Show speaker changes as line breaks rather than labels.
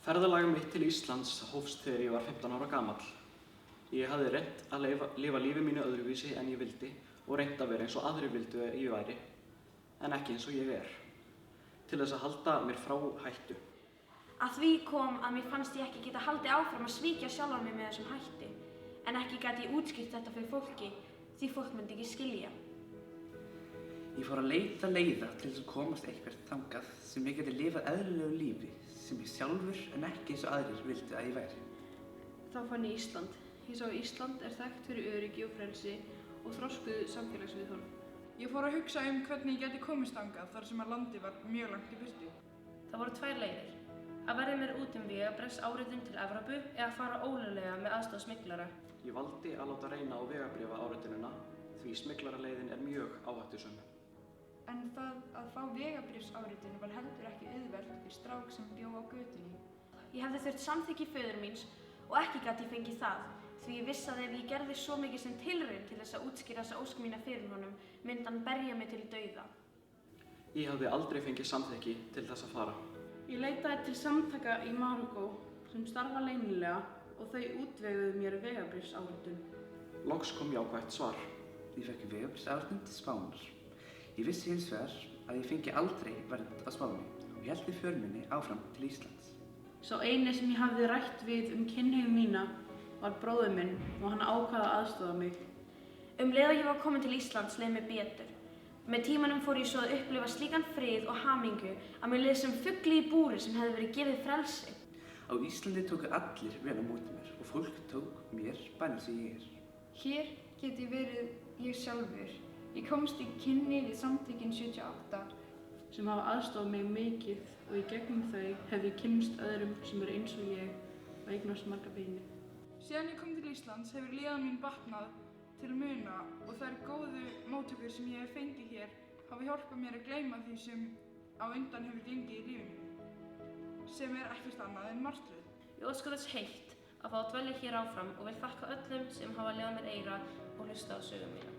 Ferðalag mitt til Íslands hófst þegar ég var 15 ára gamall. Ég hafði reynt að lifa lífi mínu öðruvísi en ég vildi og reynt að vera eins og aðrir vildu að ég væri, en ekki eins og ég er, til þess að halda mér frá hættu.
Að því kom að mér fannst ég ekki geta haldið áfram að svíkja sjálfan mig með þessum hætti, en ekki gat ég útskýrt þetta fyrir fólki, því fólk myndi ekki skilja.
Ég fór að leita leiða til þess að komast eitthvað þangað sem ég geti lifað eðlilegu lífi sem ég sjálfur en ekki eins og aðrir vildu að ég væri.
Þá fann ég Ísland. Ég sá Ísland þekkt fyrir öryggi og frelsi og þroskuð samfélagsviðhorf. Ég fór að hugsa hvernig ég geti komist þangað þar sem að landið var mjög langt í burtu.
Það voru tvær leiðir. Að verja mér út vega bresks áritun til Evrópu eða fara ólöglega með aðstoð smyglara.
Ég valdi að láta reyna á vegabréfa áritunina því smygglaraleiðin er mjög áhættusöm.
En það að fá vegabréfsáritun var heldur ekki auðvelt fyrir strák sem bjó á götunni.
Ég hefði þurft samþykki föður míns og ekki gat ég fengið það, því ég vissi að ef ég gerði svo mikið sem tilraun til þess að útskýra þessa ósk mína fyrir honum, myndi hann berja mig til dauða.
Ég hafði aldrei fengið samþykki til þess að fara.
Ég leitaði til samtaka í Marokkó sem starfa leynilega og þau útveguðu mér vegabréfsáritun.
Loks kom jákvætt svar.
Ég fekk vegabréfsáritun til Spánar. Ég vissi hins vegar að ég fengi aldrei vernd á Spáni og ég héldi för minni áfram til Íslands.
Sá eini sem ég hafði rætt við kynhneigð mína var bróðir minn og hann ákvað að aðstoða mig.
Leið og ég var komin til Íslands leið mér betur. Með tímanum fór ég svo að upplifa slíkan frið og hamingju að mér leið sem fugli í búri sem hefði verið gefið frelsi.
Á Íslandi tóku allir vel á móti mér og fólk tók mér bara eins og ég er.
Hér get ég verið ég sjálfur. Ég komst í kynni við samtökin 78
sem hafa aðstofað mig mikið og í gegnum þau hef ég kynnst öðrum sem eru eins og ég og eignast marga vini.
Síðan ég kom til Íslands hefur líðan mín batnað til muna og þær góðu móttökur sem ég hef fengið hér hafa hjálpað mér að gleyma því sem á undan hefur gengið í lífinu, sem er ekkert annað en martröð.
Ég óska þess heitt að fá að dvelja hér áfram og vil þakka öllum sem hafa ljáð mér eyra og hlusta á sögu mína.